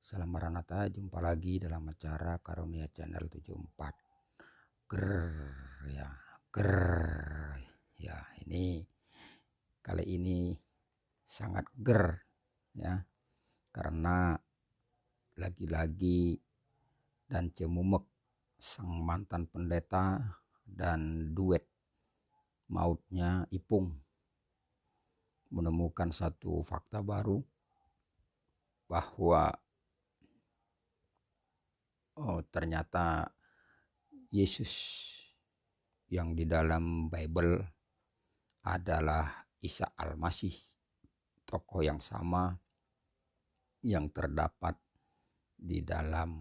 Salam Maranatha, jumpa lagi dalam acara Karunia Channel 74. Ya, ini kali ini sangat ya, karena lagi-lagi dan Cemumek sang mantan pendeta dan duet mautnya Ipung menemukan satu fakta baru bahwa ternyata Yesus yang di dalam Bible adalah Isa Al-Masih, tokoh yang sama yang terdapat di dalam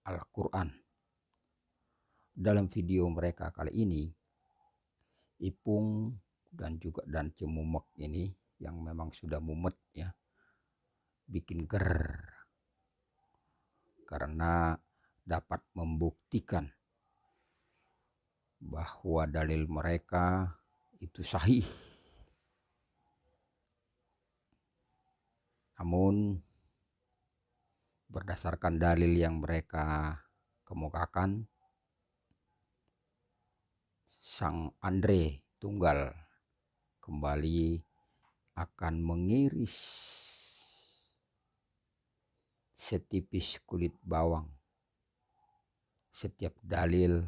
Al-Quran. Dalam video mereka kali ini, Ipung dan Cemumek ini yang memang sudah mumet ya, bikin karena dapat membuktikan bahwa dalil mereka itu sahih. Namun berdasarkan dalil yang mereka kemukakan, Sang Andre Tunggal kembali akan mengiris setipis kulit bawang setiap dalil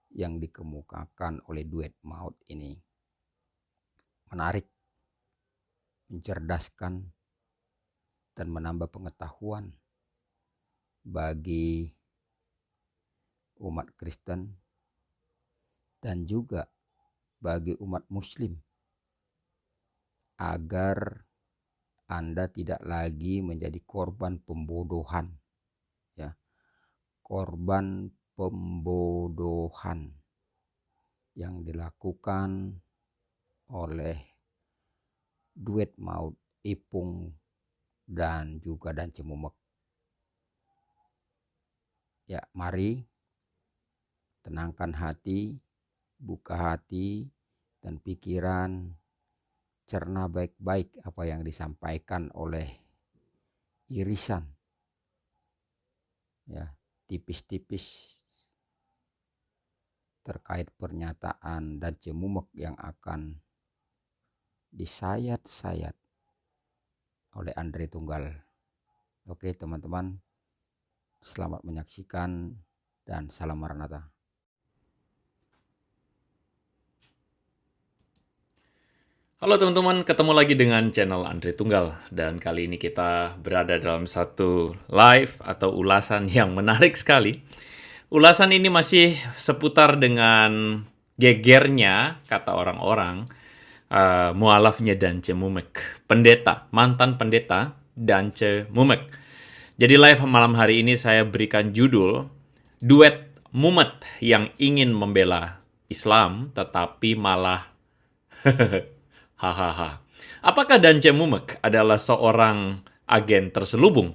yang dikemukakan oleh duet maut ini. Menarik, mencerdaskan, dan menambah pengetahuan bagi umat Kristen dan juga bagi umat Muslim, agar Anda tidak lagi menjadi korban pembodohan, ya, korban pembodohan yang dilakukan oleh duet maut Ipung dan Cemumek. Ya, mari tenangkan hati, buka hati dan pikiran, cerna baik-baik apa yang disampaikan oleh irisan, ya, tipis-tipis terkait pernyataan dan Cemumek yang akan disayat-sayat oleh Andre Tunggal. Oke teman-teman, selamat menyaksikan dan salam Maranatha. Halo teman-teman, ketemu lagi dengan channel Andre Tunggal, dan kali ini kita berada dalam satu live atau ulasan yang menarik sekali. Ulasan ini masih seputar dengan gegernya, kata orang-orang, mualafnya dan Cemumek, pendeta, mantan pendeta dan Cemumek. Jadi live malam hari ini saya berikan judul duet mumet yang ingin membela Islam tetapi malah hahaha. Apakah Dan Cemumek adalah seorang agen terselubung?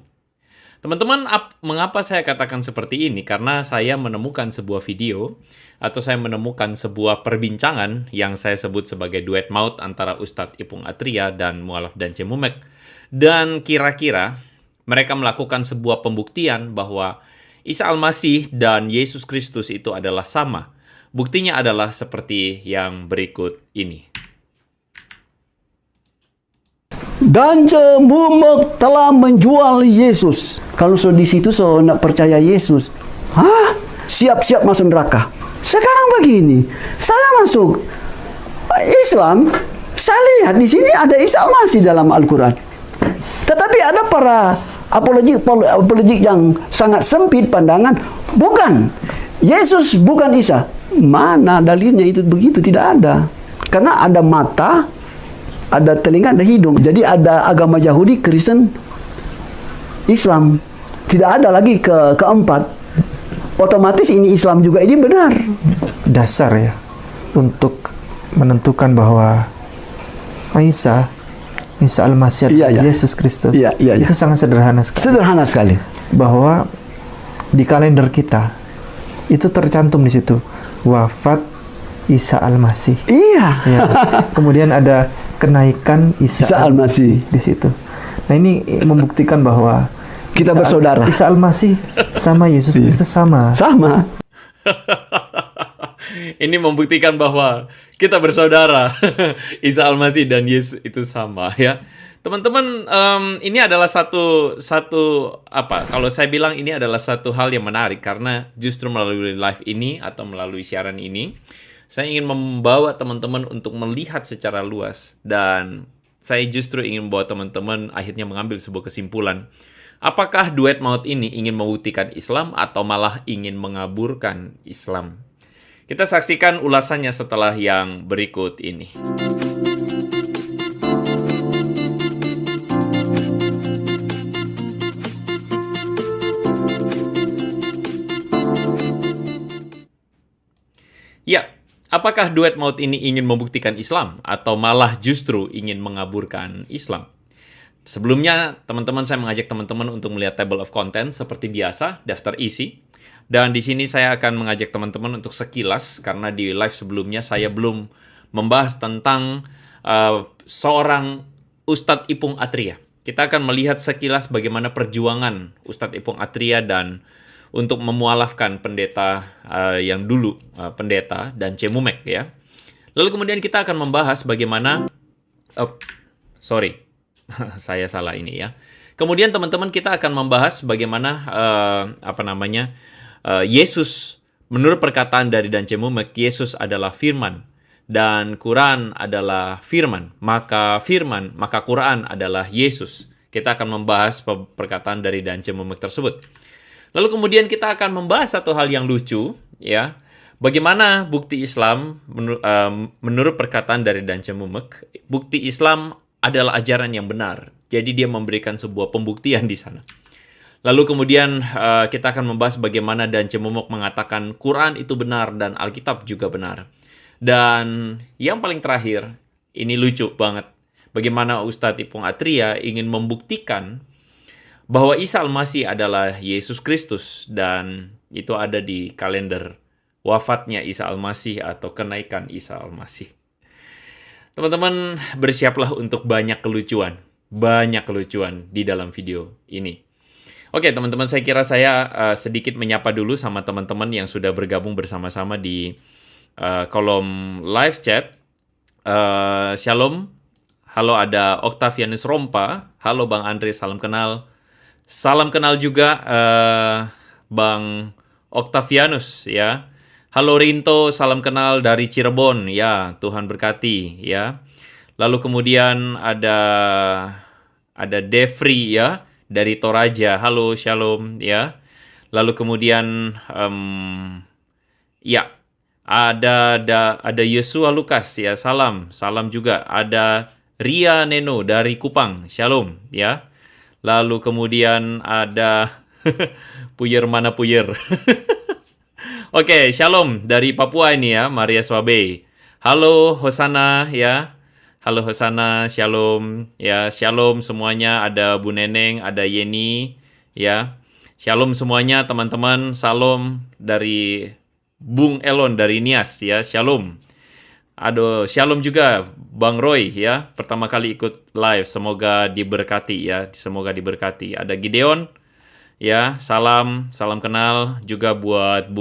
Teman-teman, mengapa saya katakan seperti ini? Karena saya menemukan sebuah video atau saya menemukan sebuah perbincangan yang saya sebut sebagai duet maut antara Ustadz Ipung Atria dan mualaf Dan Cemumek. Dan kira-kira mereka melakukan sebuah pembuktian bahwa Isa Al-Masih dan Yesus Kristus itu adalah sama. Buktinya adalah seperti yang berikut ini. Dan Cemumek telah menjual Yesus. Kalau so di situ so nak percaya Yesus, siap-siap masuk neraka. Sekarang begini, saya masuk Islam, saya lihat di sini ada Isa Al-Masih dalam Al-Quran. Tetapi ada para apologik yang sangat sempit pandangan, bukan, Yesus bukan Isa. Mana dalilnya itu begitu? Tidak ada. Karena ada mata, ada telinga, ada hidung. Jadi ada agama Yahudi, Kristen, Islam. Tidak ada lagi keempat. Otomatis ini Islam juga ini benar. Dasar ya untuk menentukan bahwa Isa Al-Masih adalah Yesus Kristus. Itu sangat sederhana sekali. Sederhana sekali. Bahwa di kalender kita itu tercantum di situ wafat Isa Al-Masih. Iya. Ya. Kemudian ada kenaikan Isa Al-Masih di situ. Nah, ini membuktikan bahwa Kita bersaudara. Isa Al-Masih sama Yesus Kristus sama. Sama. Ini membuktikan bahwa kita bersaudara. Isa Al-Masih dan Yesus itu sama ya. Teman-teman, ini adalah satu apa? Kalau saya bilang ini adalah satu hal yang menarik karena justru melalui live ini atau melalui siaran ini, saya ingin membawa teman-teman untuk melihat secara luas dan saya justru ingin membawa teman-teman akhirnya mengambil sebuah kesimpulan. Apakah duet maut ini ingin membuktikan Islam atau malah ingin mengaburkan Islam? Kita saksikan ulasannya setelah yang berikut ini. Ya, apakah duet maut ini ingin membuktikan Islam atau malah justru ingin mengaburkan Islam? Sebelumnya, teman-teman, saya mengajak teman-teman untuk melihat table of content seperti biasa, daftar isi. Dan di sini saya akan mengajak teman-teman untuk sekilas, karena di live sebelumnya saya belum membahas tentang seorang Ustadz Ipung Atria. Kita akan melihat sekilas bagaimana perjuangan Ustadz Ipung Atria dan untuk memualafkan pendeta yang dulu pendeta dan Cemumek ya. Lalu kemudian kita akan membahas bagaimana saya salah ini ya. Kemudian teman-teman kita akan membahas bagaimana Yesus menurut perkataan dari Dan Cemumek, Yesus adalah firman dan Quran adalah firman. Maka Quran adalah Yesus. Kita akan membahas perkataan dari Dan Cemumek tersebut. Lalu kemudian kita akan membahas satu hal yang lucu ya. Bagaimana bukti Islam menurut perkataan dari Dan Cemumek, bukti Islam adalah ajaran yang benar. Jadi dia memberikan sebuah pembuktian di sana. Lalu kemudian kita akan membahas bagaimana Dan Cemumek mengatakan Quran itu benar dan Alkitab juga benar. Dan yang paling terakhir, ini lucu banget. Bagaimana Ustadz Ipung Atria ingin membuktikan bahwa Isa Al-Masih adalah Yesus Kristus. Dan itu ada di kalender wafatnya Isa Al-Masih atau kenaikan Isa Al-Masih. Teman-teman, bersiaplah untuk banyak kelucuan di dalam video ini. Oke, teman-teman, saya kira saya sedikit menyapa dulu sama teman-teman yang sudah bergabung bersama-sama di kolom live chat. Shalom. Halo, ada Octavianus Rompa. Halo, Bang Andre, salam kenal. Salam kenal juga Bang Octavianus ya. Halo Rinto, salam kenal dari Cirebon ya, Tuhan berkati ya. Lalu kemudian ada Devri ya dari Toraja. Halo, shalom ya. Lalu kemudian ada Yesua Lukas ya, salam juga. Ada Ria Neno dari Kupang, shalom ya. Lalu kemudian ada Puyer mana Puyer. Oke, shalom dari Papua ini ya, Maria Swabe. Halo Hosana ya. Halo Hosana, shalom ya, shalom semuanya. Ada Bu Neneng, ada Yeni ya. Shalom semuanya teman-teman. Salam dari Bung Elon dari Nias ya, shalom. Aduh, shalom juga Bang Roy ya, pertama kali ikut live, semoga diberkati ya, semoga diberkati. Ada Gideon ya, salam kenal juga buat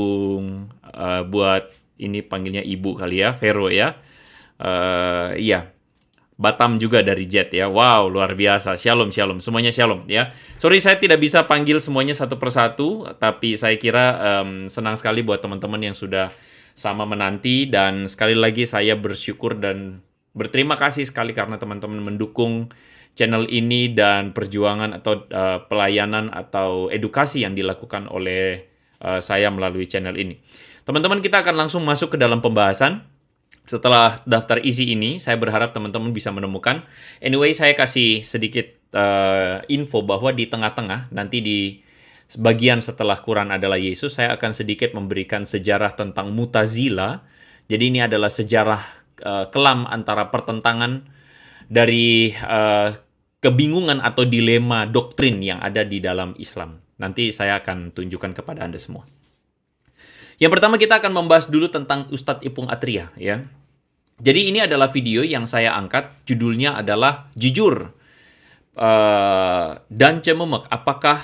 buat ini panggilnya ibu kali ya, Vero ya. Iya. Batam juga dari Jet ya. Wow, luar biasa. Shalom, semuanya shalom ya. Sorry saya tidak bisa panggil semuanya satu persatu, tapi saya kira senang sekali buat teman-teman yang sudah sama menanti, dan sekali lagi saya bersyukur dan berterima kasih sekali karena teman-teman mendukung channel ini dan perjuangan atau pelayanan atau edukasi yang dilakukan oleh saya melalui channel ini. Teman-teman, kita akan langsung masuk ke dalam pembahasan. Setelah daftar isi ini, saya berharap teman-teman bisa menemukan. Anyway, saya kasih sedikit info bahwa di tengah-tengah, nanti di bagian setelah Quran adalah Yesus, saya akan sedikit memberikan sejarah tentang Mutazila. Jadi ini adalah sejarah kelam antara pertentangan dari kebingungan atau dilema doktrin yang ada di dalam Islam. Nanti saya akan tunjukkan kepada Anda semua. Yang pertama kita akan membahas dulu tentang Ustadz Ipung Atria ya. Jadi ini adalah video yang saya angkat, judulnya adalah Jujur Dan Cemumek, apakah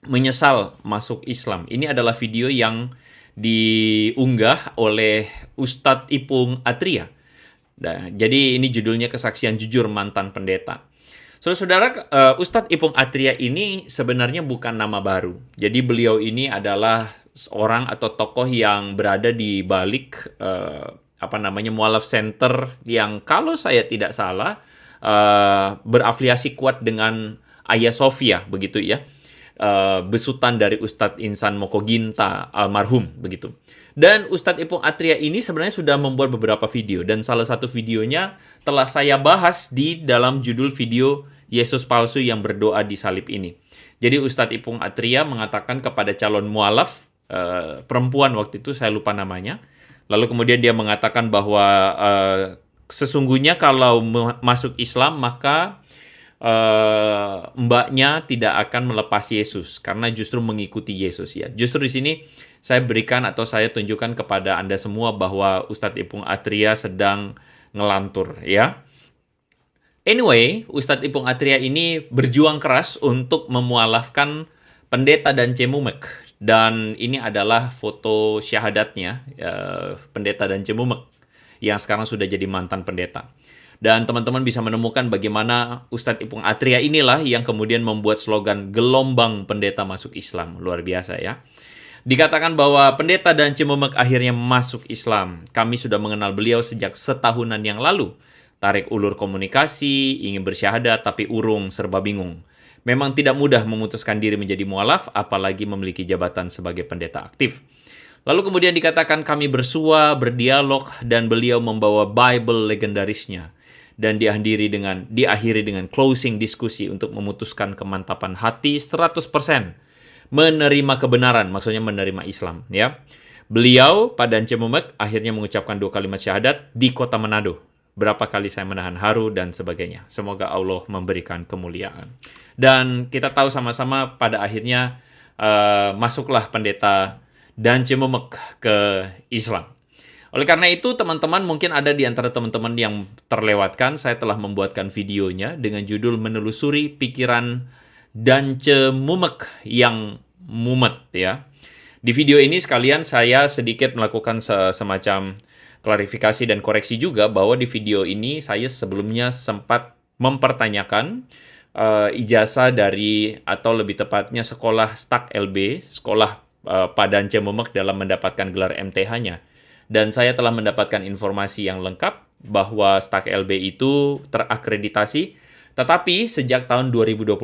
menyesal masuk Islam. Ini adalah video yang diunggah oleh Ustadz Ipung Atria. Nah, jadi ini judulnya Kesaksian Jujur Mantan Pendeta. Saudara-saudara, Ustadz Ipung Atria ini sebenarnya bukan nama baru. Jadi beliau ini adalah seorang atau tokoh yang berada di balik Mualaf Center yang kalau saya tidak salah berafiliasi kuat dengan Hagia Sophia, begitu ya. Besutan dari Ustadz Insan Mokoginta almarhum, begitu. Dan Ustadz Ipung Atria ini sebenarnya sudah membuat beberapa video, dan salah satu videonya telah saya bahas di dalam judul video Yesus Palsu yang Berdoa di Salib ini. Jadi Ustadz Ipung Atria mengatakan kepada calon mualaf, perempuan waktu itu, saya lupa namanya, lalu kemudian dia mengatakan bahwa sesungguhnya kalau masuk Islam maka mbaknya tidak akan melepas Yesus karena justru mengikuti Yesus ya. Justru di sini saya berikan atau saya tunjukkan kepada Anda semua bahwa Ustadz Ipung Atria sedang ngelantur ya. Anyway, Ustadz Ipung Atria ini berjuang keras untuk memualafkan pendeta dan Cemumek, dan ini adalah foto syahadatnya pendeta dan Cemumek yang sekarang sudah jadi mantan pendeta. Dan teman-teman bisa menemukan bagaimana Ustadz Ipung Atria inilah yang kemudian membuat slogan gelombang pendeta masuk Islam. Luar biasa ya. Dikatakan bahwa pendeta dan Cemumek akhirnya masuk Islam. Kami sudah mengenal beliau sejak setahunan yang lalu. Tarik ulur komunikasi, ingin bersyahadat tapi urung, serba bingung. Memang tidak mudah memutuskan diri menjadi mualaf, apalagi memiliki jabatan sebagai pendeta aktif. Lalu kemudian dikatakan kami bersua, berdialog, dan beliau membawa Bible legendarisnya. Dan diakhiri dengan closing diskusi untuk memutuskan kemantapan hati 100% menerima kebenaran, maksudnya menerima Islam ya. Beliau pada Cemumek akhirnya mengucapkan 2 kalimat syahadat di kota Manado. Berapa kali saya menahan haru dan sebagainya. Semoga Allah memberikan kemuliaan. Dan kita tahu sama-sama pada akhirnya masuklah pendeta dan Cemumek ke Islam. Oleh karena itu, teman-teman, mungkin ada di antara teman-teman yang terlewatkan, saya telah membuatkan videonya dengan judul Menelusuri Pikiran dan Cemumek yang Mumet ya. Di video ini sekalian saya sedikit melakukan semacam klarifikasi dan koreksi juga bahwa di video ini saya sebelumnya sempat mempertanyakan ijazah dari, atau lebih tepatnya sekolah STAK LB, sekolah Padan Cemumek dalam mendapatkan gelar MTH-nya. Dan saya telah mendapatkan informasi yang lengkap bahwa STAK LB itu terakreditasi, tetapi sejak tahun 2021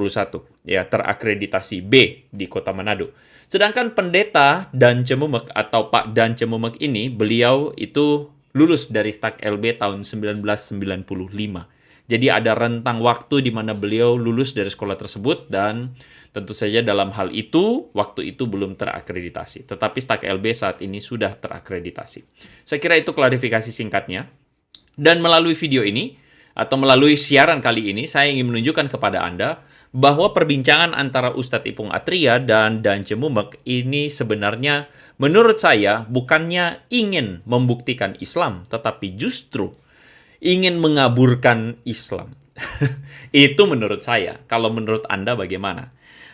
ya terakreditasi B di Kota Manado. Sedangkan pendeta Dan Cemumek atau Pak Dan Cemumek ini, beliau itu lulus dari STAK LB tahun 1995. Jadi ada rentang waktu di mana beliau lulus dari sekolah tersebut, dan tentu saja dalam hal itu, waktu itu belum terakreditasi. Tetapi STAK LB saat ini sudah terakreditasi. Saya kira itu klarifikasi singkatnya. Dan melalui video ini, atau melalui siaran kali ini, saya ingin menunjukkan kepada Anda bahwa perbincangan antara Ustadz Ipung Atria dan Dan Cemumek ini sebenarnya menurut saya bukannya ingin membuktikan Islam, tetapi justru ingin mengaburkan Islam. Itu menurut saya. Kalau menurut Anda bagaimana?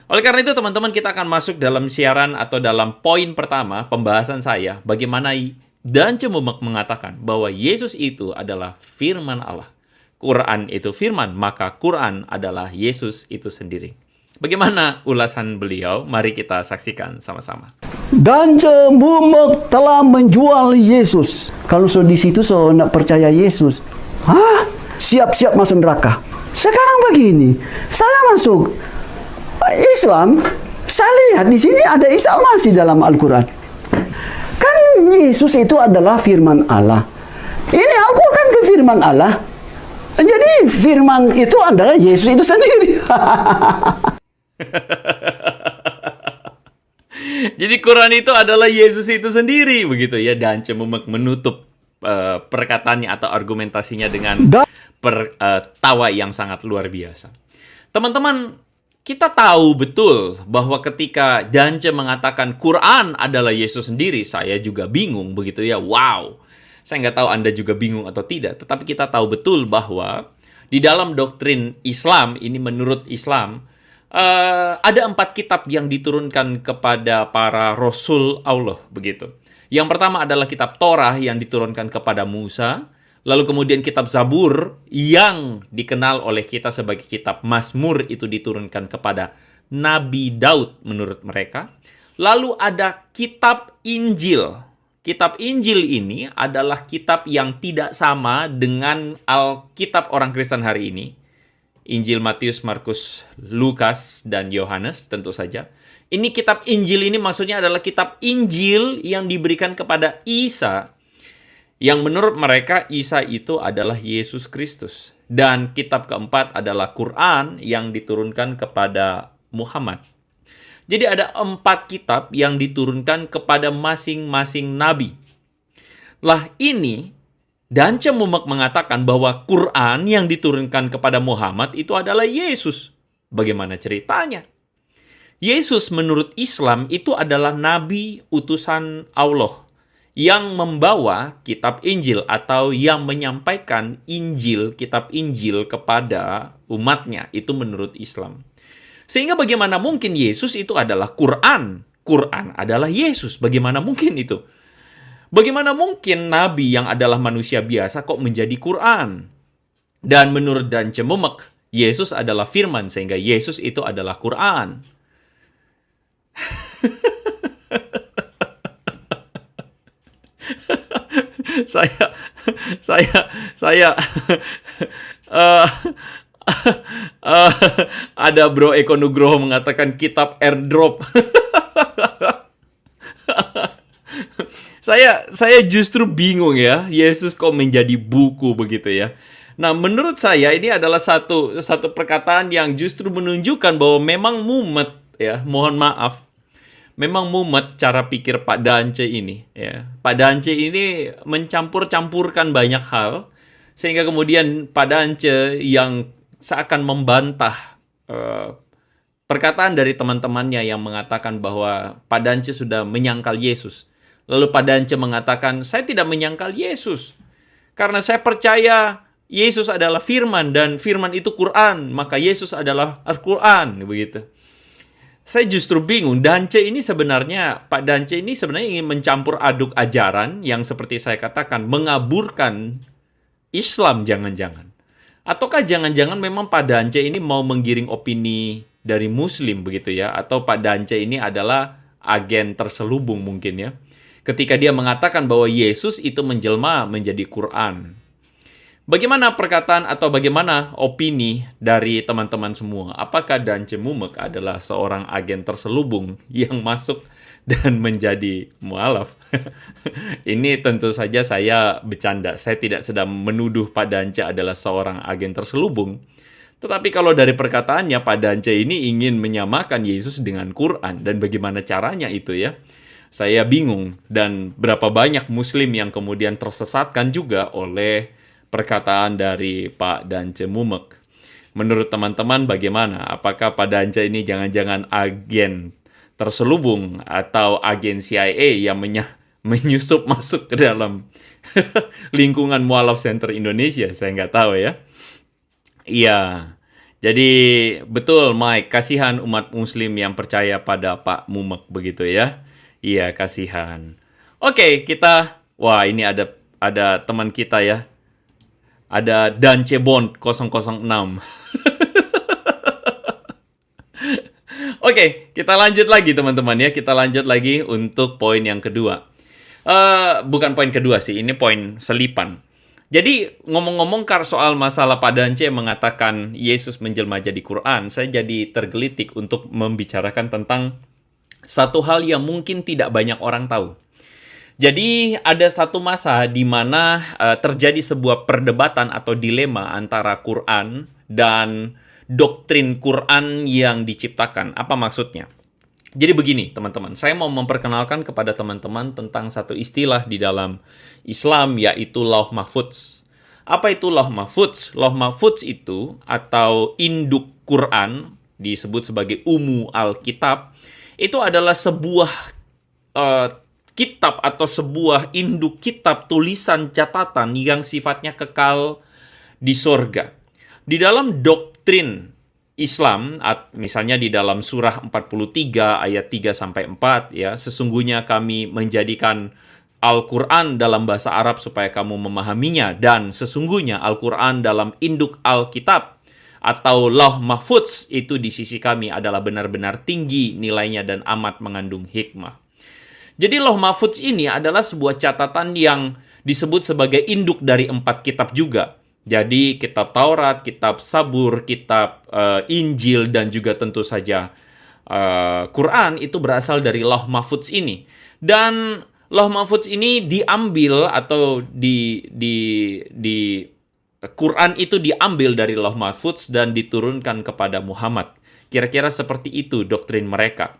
Oleh karena itu teman-teman, kita akan masuk dalam siaran atau dalam poin pertama pembahasan saya, bagaimana Dan Cemumek mengatakan bahwa Yesus itu adalah firman Allah. Quran itu firman, maka Quran adalah Yesus itu sendiri. Bagaimana ulasan beliau? Mari kita saksikan sama-sama. Dan Cemumek telah menjual Yesus. Kalau so di situ so nak percaya Yesus, siap-siap masuk neraka. Sekarang begini, saya masuk Islam, saya lihat di sini ada Isa Al-Masih dalam Al-Quran. Kan Yesus itu adalah firman Allah. Ini Al-Quran ke firman Allah. Jadi firman itu adalah Yesus itu sendiri. Jadi Quran itu adalah Yesus itu sendiri, begitu ya. Dan Cemumek menutup perkataannya atau argumentasinya dengan tawa yang sangat luar biasa. Teman-teman, kita tahu betul bahwa ketika Dance mengatakan Quran adalah Yesus sendiri, saya juga bingung, begitu ya. Wow, saya nggak tahu Anda juga bingung atau tidak, tetapi kita tahu betul bahwa di dalam doktrin Islam, ini menurut Islam, ada 4 kitab yang diturunkan kepada para rasul Allah, begitu. Yang pertama adalah kitab Torah yang diturunkan kepada Musa, lalu kemudian kitab Zabur yang dikenal oleh kita sebagai kitab Mazmur itu diturunkan kepada Nabi Daud menurut mereka. Lalu ada kitab Injil. Kitab Injil ini adalah kitab yang tidak sama dengan Alkitab orang Kristen hari ini. Injil Matius, Markus, Lukas, dan Yohanes tentu saja. Ini kitab Injil ini maksudnya adalah kitab Injil yang diberikan kepada Isa. Yang menurut mereka Isa itu adalah Yesus Kristus. Dan kitab keempat adalah Quran yang diturunkan kepada Muhammad. Jadi ada 4 kitab yang diturunkan kepada masing-masing nabi. Lah ini Dance Mumek mengatakan bahwa Quran yang diturunkan kepada Muhammad itu adalah Yesus. Bagaimana ceritanya? Yesus menurut Islam itu adalah nabi utusan Allah yang membawa kitab Injil atau yang menyampaikan Injil, kitab Injil kepada umatnya. Itu menurut Islam. Sehingga bagaimana mungkin Yesus itu adalah Quran? Quran adalah Yesus. Bagaimana mungkin itu? Bagaimana mungkin nabi yang adalah manusia biasa kok menjadi Quran? Dan menurut Dance Mumek, Yesus adalah firman sehingga Yesus itu adalah Quran. saya ada Bro Eko Nugroho mengatakan kitab airdrop. Saya justru bingung ya, Yesus kok menjadi buku begitu ya. Nah, menurut saya ini adalah satu perkataan yang justru menunjukkan bahwa memang mumet ya, mohon maaf. Memang mumet cara pikir Pak Dance ini ya. Pak Dance ini mencampur-campurkan banyak hal sehingga kemudian Pak Dance yang seakan membantah perkataan dari teman-temannya yang mengatakan bahwa Pak Dance sudah menyangkal Yesus. Lalu Pak Dance mengatakan, saya tidak menyangkal Yesus. Karena saya percaya Yesus adalah firman dan firman itu Quran. Maka Yesus adalah Al-Quran. Begitu. Saya justru bingung. Pak Dance ini sebenarnya ingin mencampur aduk ajaran yang seperti saya katakan, mengaburkan Islam jangan-jangan. Ataukah jangan-jangan memang Pak Dance ini mau menggiring opini dari Muslim begitu ya. Atau Pak Dance ini adalah agen terselubung mungkin ya. Ketika dia mengatakan bahwa Yesus itu menjelma menjadi Quran. Bagaimana perkataan atau bagaimana opini dari teman-teman semua? Apakah Dance Mumek adalah seorang agen terselubung yang masuk dan menjadi mualaf? Ini tentu saja saya bercanda. Saya tidak sedang menuduh Pak Dance adalah seorang agen terselubung. Tetapi kalau dari perkataannya, Pak Dance ini ingin menyamakan Yesus dengan Quran. Dan bagaimana caranya itu ya? Saya bingung, dan berapa banyak Muslim yang kemudian tersesatkan juga oleh perkataan dari Pak Dance Mumek. Menurut teman-teman bagaimana? Apakah Pak Dance ini jangan-jangan agen terselubung atau agen CIA yang menyusup masuk ke dalam lingkungan Mualaf Center Indonesia? Saya nggak tahu ya. Iya, jadi betul Mike, kasihan umat Muslim yang percaya pada Pak Mumek begitu ya. Iya, kasihan. Oke, wah ini ada teman kita ya. Ada Dance Bond 006. Oke, kita lanjut lagi teman-teman ya. Kita lanjut lagi untuk poin yang kedua. Bukan poin kedua sih, ini poin selipan. Jadi ngomong-ngomong soal masalah Pak Dance yang mengatakan Yesus menjelma jadi Quran, saya jadi tergelitik untuk membicarakan tentang satu hal yang mungkin tidak banyak orang tahu. Jadi ada satu masa di mana terjadi sebuah perdebatan atau dilema antara Quran dan doktrin Quran yang diciptakan. Apa maksudnya? Jadi begini teman-teman, saya mau memperkenalkan kepada teman-teman tentang satu istilah di dalam Islam yaitu Lauh Mahfudz. Apa itu Lauh Mahfudz? Lauh Mahfudz itu atau induk Quran disebut sebagai Ummu Alkitab. Itu adalah sebuah kitab atau sebuah induk kitab tulisan catatan yang sifatnya kekal di sorga. Di dalam doktrin Islam, misalnya di dalam surah 43 ayat 3 sampai 4 ya, sesungguhnya kami menjadikan Al-Quran dalam bahasa Arab supaya kamu memahaminya, dan sesungguhnya Al-Quran dalam induk Alkitab atau Lauh Mahfudz itu di sisi kami adalah benar-benar tinggi nilainya dan amat mengandung hikmah. Jadi Lauh Mahfudz ini adalah sebuah catatan yang disebut sebagai induk dari 4 kitab juga. Jadi kitab Taurat, kitab Sabur, kitab Injil, dan juga tentu saja Quran itu berasal dari Lauh Mahfudz ini. Dan Lauh Mahfudz ini diambil atau di Quran itu diambil dari Lauh Mahfudz dan diturunkan kepada Muhammad. Kira-kira seperti itu doktrin mereka.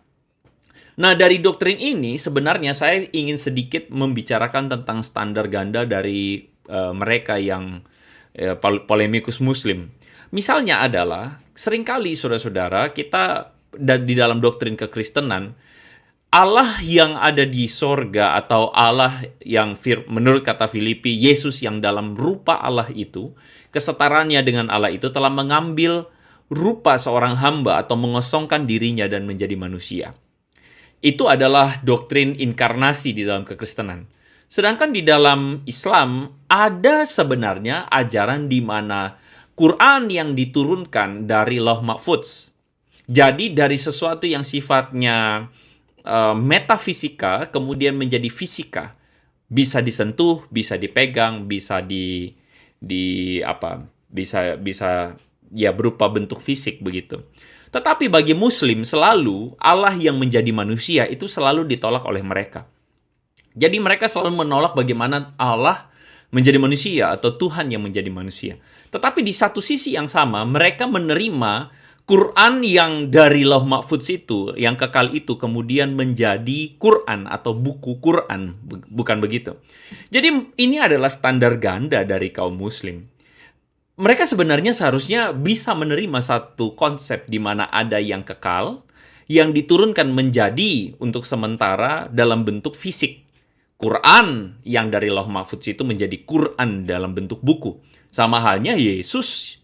Nah, dari doktrin ini sebenarnya saya ingin sedikit membicarakan tentang standar ganda dari mereka yang polemikus Muslim. Misalnya adalah, seringkali saudara-saudara, kita di dalam doktrin kekristenan, Allah yang ada di sorga atau Allah yang menurut kata Filipi, Yesus yang dalam rupa Allah itu, kesetaraannya dengan Allah itu telah mengambil rupa seorang hamba atau mengosongkan dirinya dan menjadi manusia. Itu adalah doktrin inkarnasi di dalam kekristenan. Sedangkan di dalam Islam ada sebenarnya ajaran di mana Quran yang diturunkan dari Lauh Mahfudz. Jadi dari sesuatu yang sifatnya metafisika kemudian menjadi fisika, bisa disentuh, bisa dipegang, bisa bisa ya berupa bentuk fisik begitu. Tetapi bagi Muslim selalu Allah yang menjadi manusia itu selalu ditolak oleh mereka. Jadi mereka selalu menolak bagaimana Allah menjadi manusia atau Tuhan yang menjadi manusia. Tetapi di satu sisi yang sama, mereka menerima Quran yang dari Lauh Mahfudz itu, yang kekal itu, kemudian menjadi Quran atau buku Quran. Bukan begitu. Jadi ini adalah standar ganda dari kaum Muslim. Mereka sebenarnya seharusnya bisa menerima satu konsep di mana ada yang kekal, yang diturunkan menjadi untuk sementara dalam bentuk fisik. Quran yang dari Lauh Mahfudz itu menjadi Quran dalam bentuk buku. Sama halnya Yesus,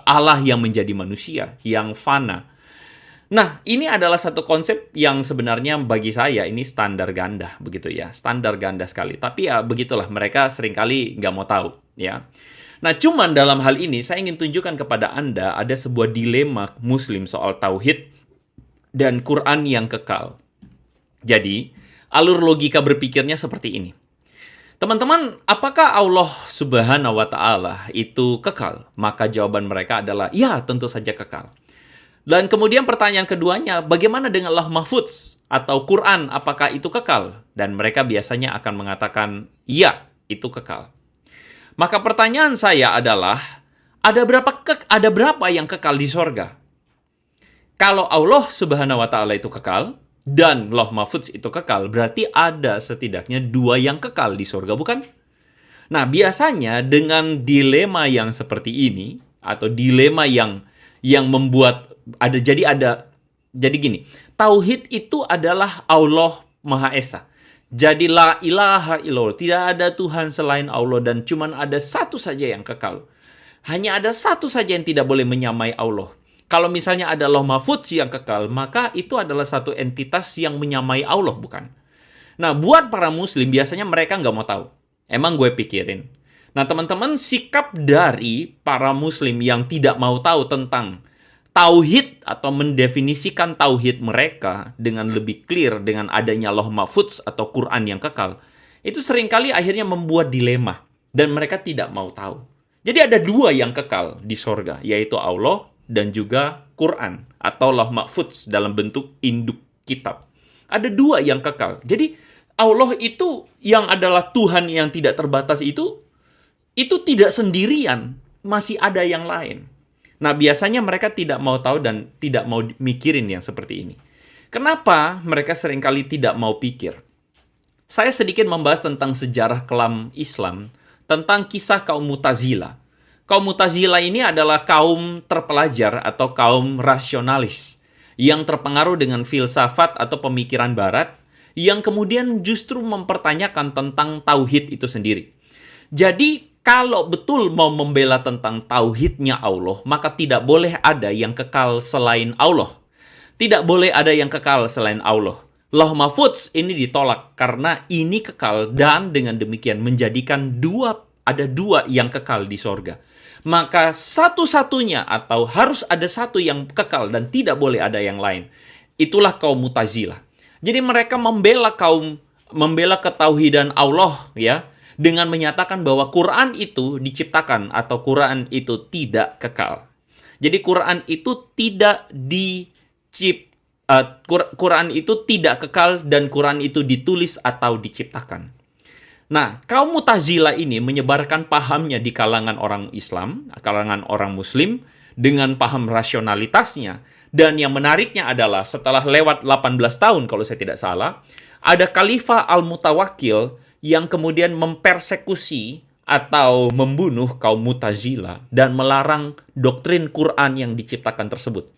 Allah yang menjadi manusia, yang fana. Nah, ini adalah satu konsep yang sebenarnya bagi saya ini standar ganda, begitu ya. Standar ganda sekali. Tapi ya begitulah, mereka seringkali nggak mau tahu, ya. Nah, cuman dalam hal ini saya ingin tunjukkan kepada Anda ada sebuah dilema Muslim soal tauhid dan Quran yang kekal. Jadi, alur logika berpikirnya seperti ini. Teman-teman, apakah Allah Subhanahu wa Ta'ala itu kekal? Maka jawaban mereka adalah, ya, tentu saja kekal. Dan kemudian pertanyaan keduanya, bagaimana dengan Lauh Mahfudz atau Quran, apakah itu kekal? Dan mereka biasanya akan mengatakan, ya, itu kekal. Maka pertanyaan saya adalah, ada berapa yang kekal di sorga? Kalau Allah Subhanahu wa Ta'ala itu kekal, dan Lauh Mahfudz itu kekal, berarti ada setidaknya 2 yang kekal di surga, bukan? Nah, biasanya dengan dilema yang seperti ini, atau dilema yang membuat jadi gini, tauhid itu adalah Allah Maha Esa. Jadi la ilaha illallah, tidak ada Tuhan selain Allah dan cuman ada satu saja yang kekal. Hanya ada satu saja yang tidak boleh menyamai Allah. Kalau misalnya ada Lauh Mahfudz yang kekal, maka itu adalah satu entitas yang menyamai Allah, bukan? Nah, buat para Muslim, biasanya mereka nggak mau tahu. Emang gue pikirin. Nah, teman-teman, sikap dari para Muslim yang tidak mau tahu tentang tauhid atau mendefinisikan tauhid mereka dengan lebih clear dengan adanya Lauh Mahfudz atau Quran yang kekal, itu seringkali akhirnya membuat dilema, dan mereka tidak mau tahu. Jadi ada 2 yang kekal di sorga, yaitu Allah dan juga Quran atau Lauh Mahfudz dalam bentuk induk kitab. Ada 2 yang kekal. Jadi Allah itu yang adalah Tuhan yang tidak terbatas itu tidak sendirian, masih ada yang lain. Nah, biasanya mereka tidak mau tahu dan tidak mau mikirin yang seperti ini. Kenapa mereka seringkali tidak mau pikir? Saya sedikit membahas tentang sejarah kelam Islam, tentang kisah kaum Mu'tazilah. Kaum Mu'tazilah ini adalah kaum terpelajar atau kaum rasionalis yang terpengaruh dengan filsafat atau pemikiran barat yang kemudian justru mempertanyakan tentang tauhid itu sendiri. Jadi Kalau betul mau membela tentang tauhidnya Allah, maka tidak boleh ada yang kekal selain Allah. Tidak boleh ada yang kekal selain Allah. Lauh Mahfudz ini ditolak karena ini kekal dan dengan demikian menjadikan ada dua yang kekal di sorga. Maka satu-satunya atau harus ada satu yang kekal dan tidak boleh ada yang lain. Itulah kaum Mu'tazilah. Jadi mereka membela ketauhidan Allah ya dengan menyatakan bahwa Quran itu diciptakan atau Quran itu tidak kekal. Jadi Quran itu Quran itu tidak kekal dan Quran itu ditulis atau diciptakan. Nah, kaum Mu'tazilah ini menyebarkan pahamnya di kalangan orang Islam, kalangan orang Muslim, dengan paham rasionalitasnya. Dan yang menariknya adalah setelah lewat 18 tahun, kalau saya tidak salah, ada Khalifah Al-Mutawakkil yang kemudian mempersekusi atau membunuh kaum Mu'tazilah dan melarang doktrin Quran yang diciptakan tersebut.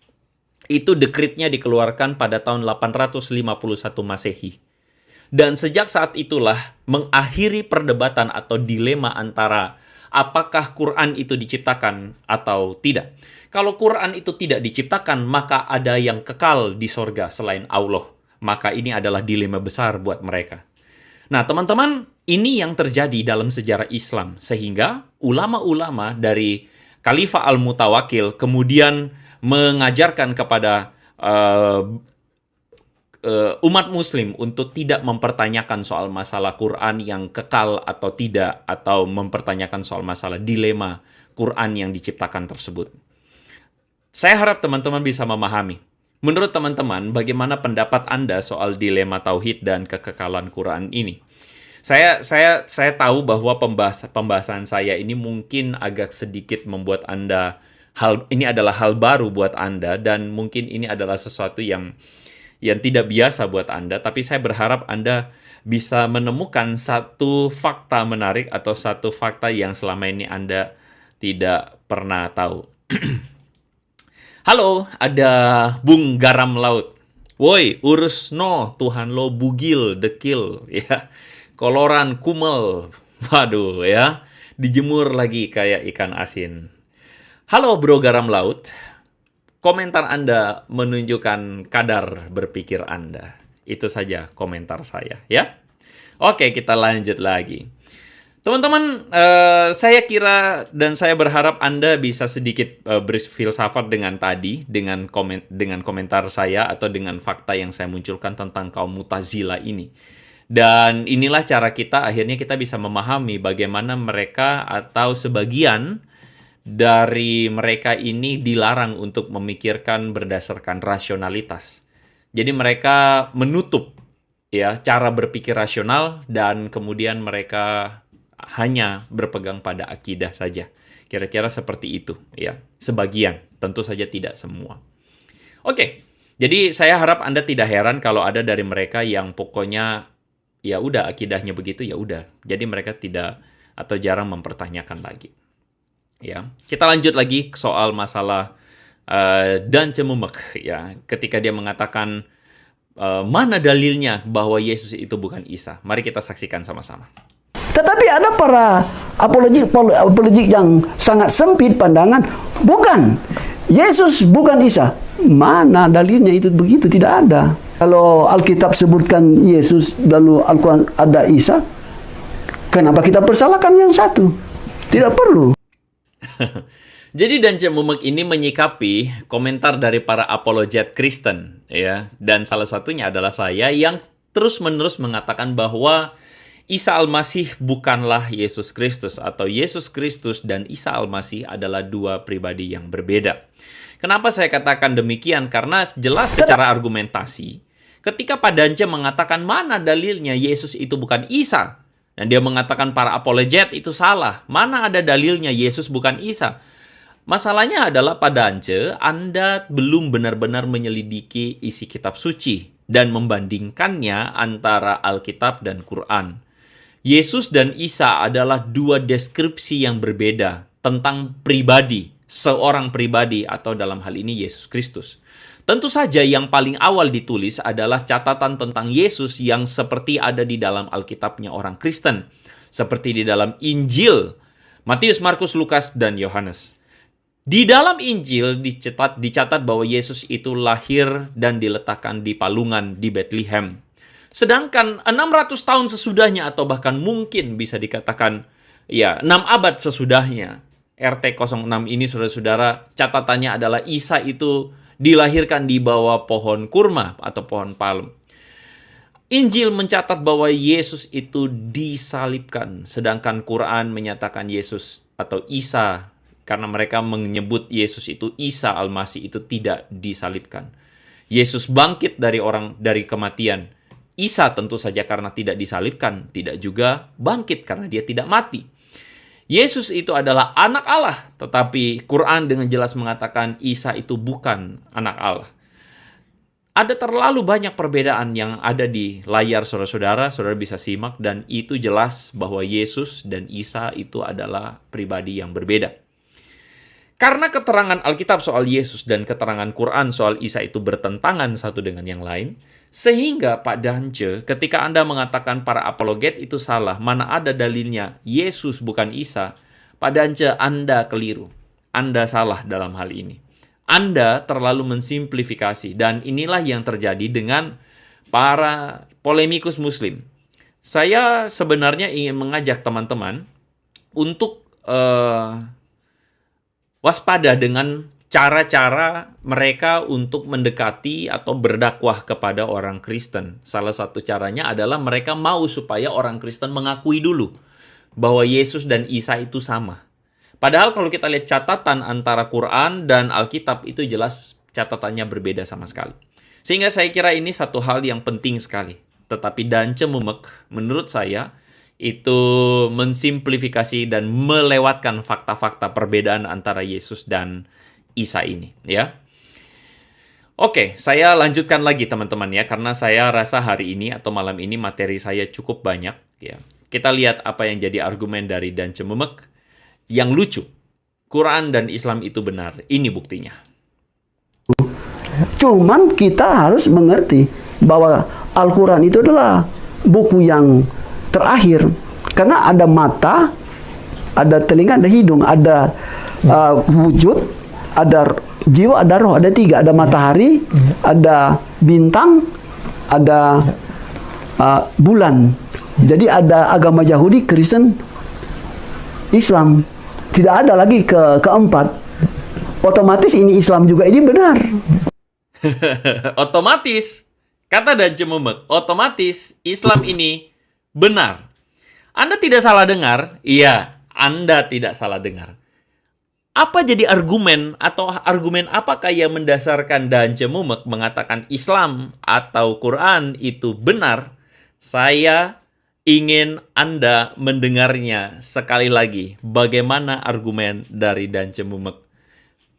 Itu dekretnya dikeluarkan pada tahun 851 Masehi. Dan sejak saat itulah mengakhiri perdebatan atau dilema antara apakah Quran itu diciptakan atau tidak. Kalau Quran itu tidak diciptakan, maka ada yang kekal di sorga selain Allah. Maka ini adalah dilema besar buat mereka. Nah, teman-teman, ini yang terjadi dalam sejarah Islam. Sehingga ulama-ulama dari Khalifah Al-Mutawakkil kemudian mengajarkan kepada umat muslim untuk tidak mempertanyakan soal masalah Quran yang kekal atau tidak, atau mempertanyakan soal masalah dilema Quran yang diciptakan tersebut. Saya harap teman-teman bisa memahami. Menurut teman-teman, bagaimana pendapat Anda soal dilema tauhid dan kekekalan Quran ini? Saya tahu bahwa pembahasan saya ini mungkin agak sedikit membuat Anda ini adalah hal baru buat Anda, dan mungkin ini adalah sesuatu yang tidak biasa buat Anda, tapi saya berharap Anda bisa menemukan satu fakta menarik atau satu fakta yang selama ini Anda tidak pernah tahu. Halo, ada Bung Garam Laut. Woi, urus no, Tuhan lo bugil, dekil, ya. Koloran, kumel, waduh ya, dijemur lagi kayak ikan asin. Halo Bro Garam Laut. Komentar Anda menunjukkan kadar berpikir Anda. Itu saja komentar saya, ya. Oke, kita lanjut lagi. Teman-teman, saya kira dan saya berharap Anda bisa sedikit berfilsafat dengan tadi, dengan komentar saya atau dengan fakta yang saya munculkan tentang kaum Mu'tazilah ini. Dan inilah cara kita, akhirnya kita bisa memahami bagaimana mereka atau sebagian dari mereka ini dilarang untuk memikirkan berdasarkan rasionalitas. Jadi mereka menutup ya cara berpikir rasional dan kemudian mereka hanya berpegang pada akidah saja. Kira-kira seperti itu ya. Sebagian, tentu saja tidak semua. Oke. Jadi saya harap Anda tidak heran kalau ada dari mereka yang pokoknya ya udah akidahnya begitu ya udah. Jadi mereka tidak atau jarang mempertanyakan lagi. Ya, kita lanjut lagi soal masalah dan cemumek ya. Ketika dia mengatakan mana dalilnya bahwa Yesus itu bukan Isa? Mari kita saksikan sama-sama. Tetapi ada para apologik yang sangat sempit pandangan, bukan, Yesus bukan Isa. Mana dalilnya itu begitu? Tidak ada. Kalau Alkitab sebutkan Yesus lalu Al-Quran ada Isa, kenapa kita persalahkan yang satu? Tidak perlu. Jadi dan Cemumek ini menyikapi komentar dari para apologet Kristen ya, dan salah satunya adalah saya yang terus-menerus mengatakan bahwa Isa Al-Masih bukanlah Yesus Kristus, atau Yesus Kristus dan Isa Al-Masih adalah dua pribadi yang berbeda. Kenapa saya katakan demikian? Karena jelas secara argumentasi, ketika Pak Dance mengatakan mana dalilnya Yesus itu bukan Isa, dan dia mengatakan para apologet itu salah, mana ada dalilnya Yesus bukan Isa? Masalahnya adalah Pak Dance, Anda belum benar-benar menyelidiki isi kitab suci dan membandingkannya antara Alkitab dan Quran. Yesus dan Isa adalah dua deskripsi yang berbeda tentang pribadi, seorang pribadi atau dalam hal ini Yesus Kristus. Tentu saja yang paling awal ditulis adalah catatan tentang Yesus yang seperti ada di dalam Alkitabnya orang Kristen, seperti di dalam Injil. Matius, Markus, Lukas, dan Yohanes. Di dalam Injil dicatat bahwa Yesus itu lahir dan diletakkan di palungan di Bethlehem. Sedangkan 600 tahun sesudahnya, atau bahkan mungkin bisa dikatakan 6 abad sesudahnya, RT 06 ini, saudara-saudara, catatannya adalah Isa itu dilahirkan di bawah pohon kurma atau pohon palem. Injil mencatat bahwa Yesus itu disalibkan, sedangkan Quran menyatakan Yesus atau Isa, karena mereka menyebut Yesus itu Isa Al-Masih, itu tidak disalibkan. Yesus bangkit dari kematian. Isa tentu saja karena tidak disalibkan, tidak juga bangkit karena dia tidak mati. Yesus itu adalah anak Allah, tetapi Quran dengan jelas mengatakan Isa itu bukan anak Allah. Ada terlalu banyak perbedaan yang ada di layar saudara-saudara bisa simak, dan itu jelas bahwa Yesus dan Isa itu adalah pribadi yang berbeda. Karena keterangan Alkitab soal Yesus dan keterangan Quran soal Isa itu bertentangan satu dengan yang lain, sehingga Pak Dance, ketika Anda mengatakan para apologet itu salah, mana ada dalilnya Yesus bukan Isa, Pak Dance, Anda keliru. Anda salah dalam hal ini. Anda terlalu mensimplifikasi, dan inilah yang terjadi dengan para polemikus Muslim. Saya sebenarnya ingin mengajak teman-teman untuk waspada dengan cara-cara mereka untuk mendekati atau berdakwah kepada orang Kristen. Salah satu caranya adalah mereka mau supaya orang Kristen mengakui dulu bahwa Yesus dan Isa itu sama. Padahal kalau kita lihat catatan antara Quran dan Alkitab, itu jelas catatannya berbeda sama sekali. Sehingga saya kira ini satu hal yang penting sekali. Tetapi Dance Mumek, menurut saya, itu mensimplifikasi dan melewatkan fakta-fakta perbedaan antara Yesus dan Isa ini, ya. Oke, saya lanjutkan lagi teman-teman ya, karena saya rasa hari ini atau malam ini materi saya cukup banyak, ya. Kita lihat apa yang jadi argumen dari Dance Mumek. Yang lucu, Quran dan Islam itu benar. Ini buktinya. Cuman kita harus mengerti bahwa Al-Quran itu adalah buku yang terakhir. Karena ada mata, ada telinga, ada hidung, ada wujud, ada jiwa, ada roh, ada tiga. Ada matahari, ada bintang, ada bulan. Jadi ada agama Yahudi, Kristen, Islam. Tidak ada lagi keempat. Otomatis ini Islam juga ini benar. Otomatis, kata Dance Mumek, otomatis Islam ini benar. Anda tidak salah dengar? Iya, Anda tidak salah dengar. Apa jadi argumen atau argumen apakah yang mendasarkan Dance Mumek mengatakan Islam atau Quran itu benar? Saya ingin Anda mendengarnya sekali lagi. Bagaimana argumen dari Dance Mumek?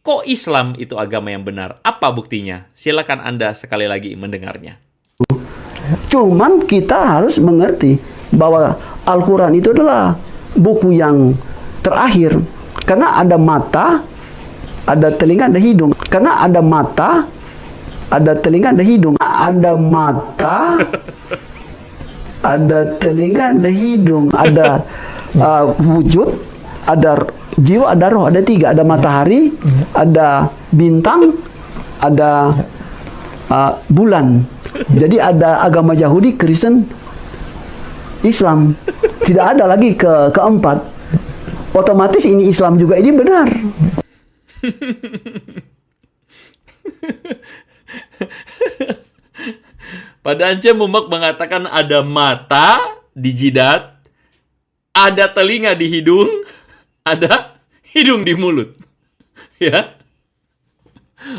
Kok Islam itu agama yang benar? Apa buktinya? Silakan Anda sekali lagi mendengarnya. Cuman kita harus mengerti bahwa Al-Quran itu adalah buku yang terakhir. Karena ada mata, ada telinga, ada hidung. Karena ada mata, ada telinga, ada hidung. Ada mata, ada telinga, ada hidung, ada wujud, ada jiwa, ada roh, ada tiga. Ada matahari, ada bintang, ada bulan. Jadi ada agama Yahudi, Kristen, Islam. Tidak ada lagi keempat. Otomatis ini Islam juga ini benar. Pak Dance Mumek mengatakan ada mata di jidat, ada telinga di hidung, ada hidung di mulut. Ya.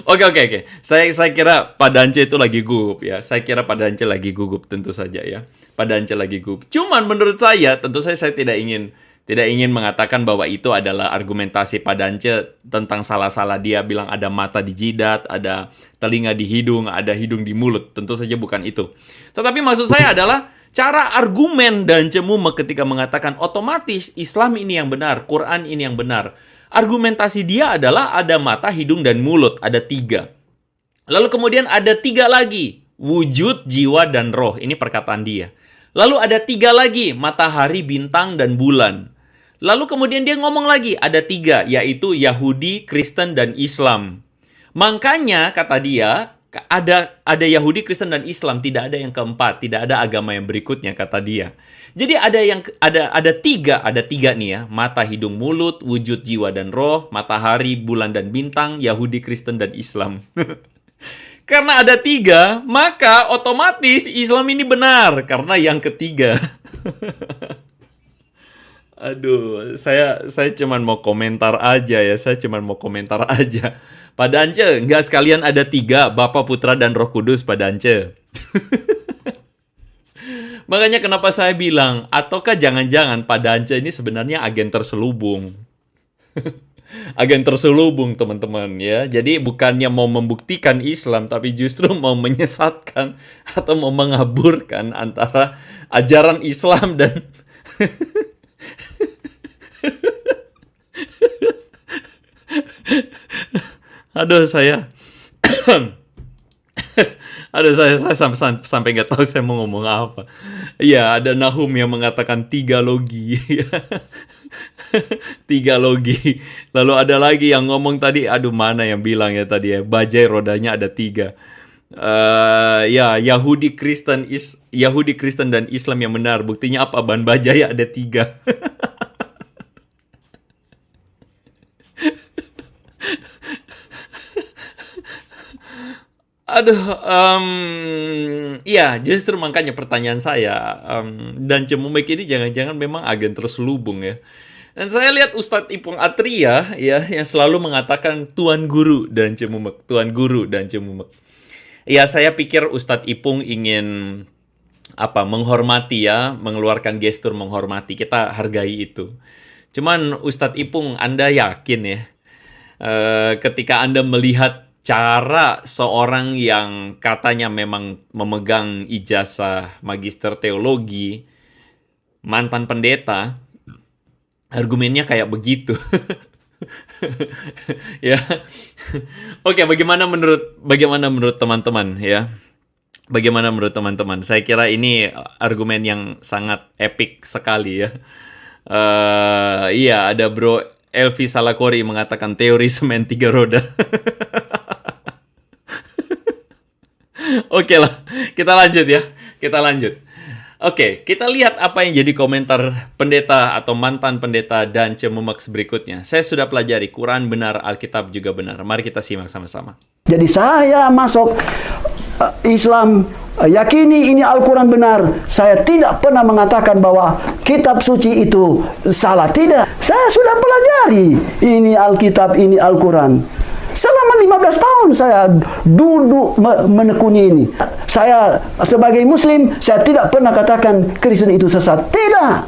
Oke. Saya kira Pak Dance itu lagi gugup ya. Saya kira Pak Dance lagi gugup tentu saja ya. Pak Dance lagi gugup. Cuman menurut saya, tentu saya tidak ingin mengatakan bahwa itu adalah argumentasi Pak Dance tentang salah-salah dia bilang ada mata di jidat, ada telinga di hidung, ada hidung di mulut. Tentu saja bukan itu. Tetapi maksud saya adalah cara argumen Dance Mumek ketika mengatakan otomatis Islam ini yang benar, Quran ini yang benar. Argumentasi dia adalah ada mata, hidung, dan mulut. Ada 3. Lalu kemudian ada 3 lagi. Wujud, jiwa, dan roh. Ini perkataan dia. Lalu ada 3 lagi. Matahari, bintang, dan bulan. Lalu kemudian dia ngomong lagi, ada 3, yaitu Yahudi, Kristen, dan Islam. Makanya, kata dia, ada Yahudi, Kristen, dan Islam, tidak ada yang keempat, tidak ada agama yang berikutnya, kata dia. Jadi ada tiga nih ya, mata, hidung, mulut, wujud, jiwa, dan roh, matahari, bulan, dan bintang, Yahudi, Kristen, dan Islam. Karena ada 3, maka otomatis Islam ini benar, karena yang ketiga. Aduh, saya cuman mau komentar aja ya, Pak Dance, nggak sekalian ada 3, Bapa, Putra, dan Roh Kudus, Pak Dance. Makanya kenapa saya bilang, ataukah jangan-jangan Pak Dance ini sebenarnya agen terselubung. Agen terselubung, teman-teman ya. Jadi bukannya mau membuktikan Islam, tapi justru mau menyesatkan atau mau mengaburkan antara ajaran Islam dan Aduh, saya sampai nggak tahu saya mau ngomong apa. Ya, ada Nahum yang mengatakan 3 logi. 3 logi. Lalu ada lagi yang ngomong tadi, aduh mana yang bilang ya tadi ya, bajai rodanya ada 3. Ya, Yahudi, Kristen, dan Islam yang benar. Buktinya apa? Ban bajai ada 3. Aduh, ya justru makanya pertanyaan saya, dan Cemumik ini jangan-jangan memang agen terselubung ya. Dan saya lihat Ustadz Ipung Atria ya, yang selalu mengatakan Tuan Guru dan Cemumik, Tuan Guru dan Cemumik. Ya, saya pikir Ustadz Ipung ingin menghormati ya, mengeluarkan gestur menghormati, kita hargai itu. Cuman Ustadz Ipung, Anda yakin ya, ketika Anda melihat cara seorang yang katanya memang memegang ijazah magister teologi, mantan pendeta, argumennya kayak begitu. Ya. Oke, bagaimana menurut teman-teman ya? Bagaimana menurut teman-teman? Saya kira ini argumen yang sangat epik sekali ya. Iya, ada Bro Elvi Salakori mengatakan teori semen 3 roda. Oke lah, kita lanjut. Oke, kita lihat apa yang jadi komentar pendeta atau mantan pendeta dan Cemumeks berikutnya. Saya sudah pelajari, Quran benar, Alkitab juga benar. Mari kita simak sama-sama. Jadi saya masuk Islam, yakini ini Al-Quran benar. Saya tidak pernah mengatakan bahwa kitab suci itu salah. Tidak, saya sudah pelajari. Ini Alkitab, ini Al-Quran. Selama 15 tahun saya duduk menekuni ini. Saya sebagai Muslim, saya tidak pernah katakan Kristen itu sesat. Tidak.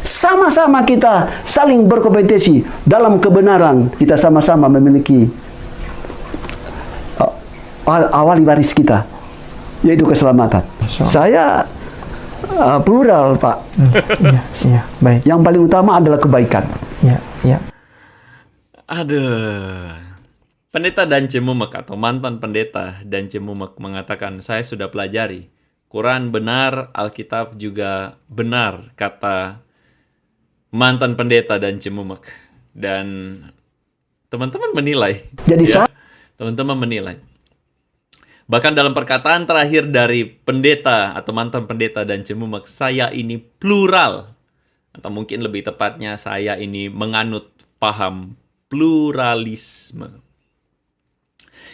Sama-sama kita saling berkompetisi dalam kebenaran. Kita sama-sama memiliki awali waris kita, yaitu keselamatan. Saya plural, Pak. Iya, baik. Yang paling utama adalah kebaikan. Iya. Aduh. Pendeta dan Cemumek atau mantan pendeta dan Cemumek mengatakan, saya sudah pelajari. Quran benar, Alkitab juga benar, kata mantan pendeta dan Cemumek. Dan teman-teman menilai. Jadi teman-teman menilai. Bahkan dalam perkataan terakhir dari pendeta atau mantan pendeta dan Cemumek, saya ini plural. Atau mungkin lebih tepatnya, saya ini menganut paham pluralisme.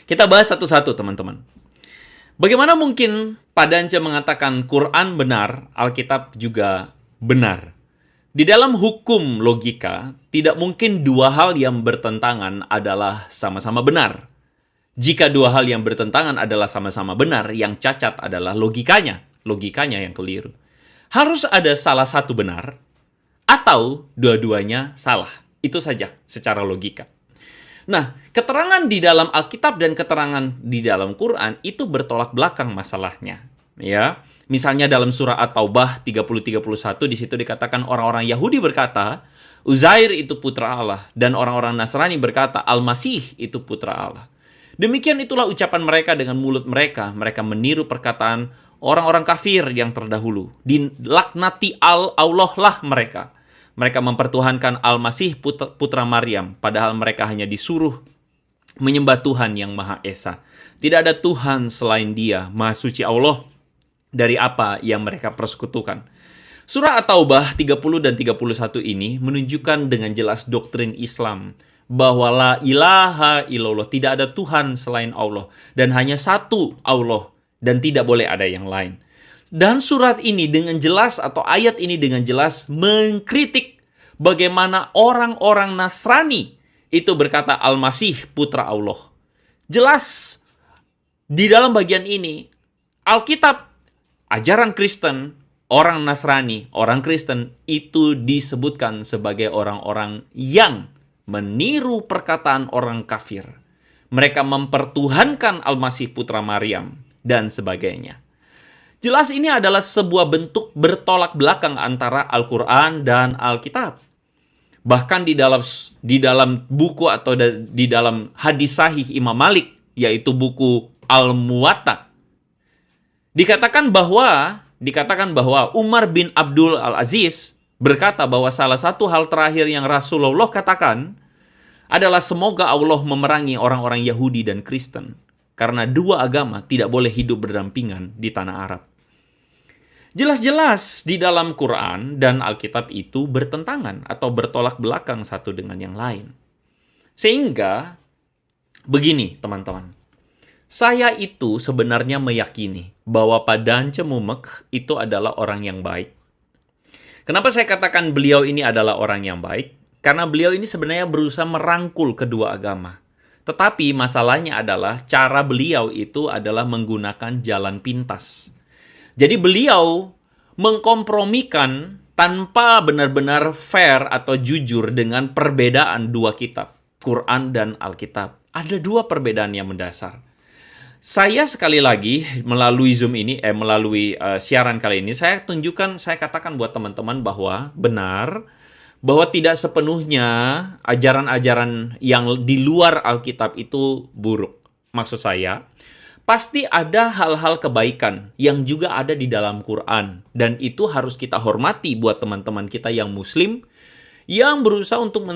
Kita bahas satu-satu, teman-teman. Bagaimana mungkin Pak Dance mengatakan Quran benar, Alkitab juga benar? Di dalam hukum logika, tidak mungkin 2 hal yang bertentangan adalah sama-sama benar. Jika 2 hal yang bertentangan adalah sama-sama benar, yang cacat adalah logikanya yang keliru. Harus ada salah satu benar, atau dua-duanya salah. Itu saja secara logika. Nah, keterangan di dalam Alkitab dan keterangan di dalam Quran itu bertolak belakang masalahnya. Ya, misalnya dalam surah At-Taubah 30-31 di situ dikatakan orang-orang Yahudi berkata, Uzair itu putra Allah, dan orang-orang Nasrani berkata Al-Masih itu putra Allah. Demikian itulah ucapan mereka dengan mulut mereka. Mereka meniru perkataan orang-orang kafir yang terdahulu. Dilaknati Allah lah mereka. Mereka mempertuhankan Al-Masih putra Maryam, padahal mereka hanya disuruh menyembah Tuhan yang Maha Esa. Tidak ada Tuhan selain Dia, Maha Suci Allah, dari apa yang mereka persekutukan. Surah At-Taubah 30 dan 31 ini menunjukkan dengan jelas doktrin Islam bahwa la ilaha illallah, tidak ada Tuhan selain Allah, dan hanya satu Allah, dan tidak boleh ada yang lain. Dan surat ini dengan jelas, atau ayat ini dengan jelas mengkritik bagaimana orang-orang Nasrani itu berkata Al-Masih putra Allah. Jelas di dalam bagian ini Alkitab, ajaran Kristen, orang Nasrani, orang Kristen itu disebutkan sebagai orang-orang yang meniru perkataan orang kafir. Mereka mempertuhankan Al-Masih putra Maryam dan sebagainya. Jelas ini adalah sebuah bentuk bertolak belakang antara Al-Quran dan Alkitab. Bahkan di dalam buku atau di dalam hadis sahih Imam Malik, yaitu buku Al-Muwatta, dikatakan bahwa Umar bin Abdul Al-Aziz berkata bahwa salah satu hal terakhir yang Rasulullah katakan adalah semoga Allah memerangi orang-orang Yahudi dan Kristen, karena dua agama tidak boleh hidup berdampingan di tanah Arab. Jelas-jelas di dalam Quran dan Alkitab itu bertentangan atau bertolak belakang satu dengan yang lain. Sehingga begini teman-teman, saya itu sebenarnya meyakini bahwa Pak Dance Mumek itu adalah orang yang baik. Kenapa saya katakan beliau ini adalah orang yang baik? Karena beliau ini sebenarnya berusaha merangkul kedua agama. Tetapi masalahnya adalah cara beliau itu adalah menggunakan jalan pintas. Jadi beliau mengkompromikan tanpa benar-benar fair atau jujur dengan perbedaan dua kitab, Quran dan Alkitab. Ada dua perbedaan yang mendasar. Saya sekali lagi melalui Zoom ini, melalui siaran kali ini, saya katakan buat teman-teman bahwa benar, bahwa tidak sepenuhnya ajaran-ajaran yang di luar Alkitab itu buruk. Maksud saya, pasti ada hal-hal kebaikan yang juga ada di dalam Quran. Dan itu harus kita hormati buat teman-teman kita yang Muslim, yang berusaha untuk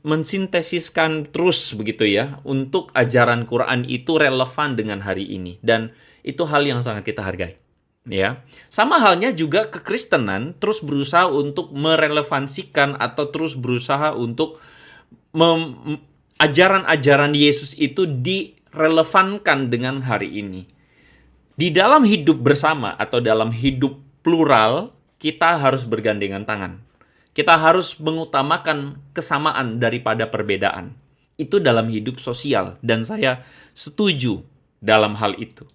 mensintesiskan terus begitu ya, untuk ajaran Quran itu relevan dengan hari ini. Dan itu hal yang sangat kita hargai. Ya, sama halnya juga kekristenan terus berusaha untuk merelevansikan atau terus berusaha untuk ajaran-ajaran Yesus itu direlevankan dengan hari ini. Di dalam hidup bersama atau dalam hidup plural, kita harus bergandengan tangan. Kita harus mengutamakan kesamaan daripada perbedaan. Itu dalam hidup sosial, dan saya setuju dalam hal itu.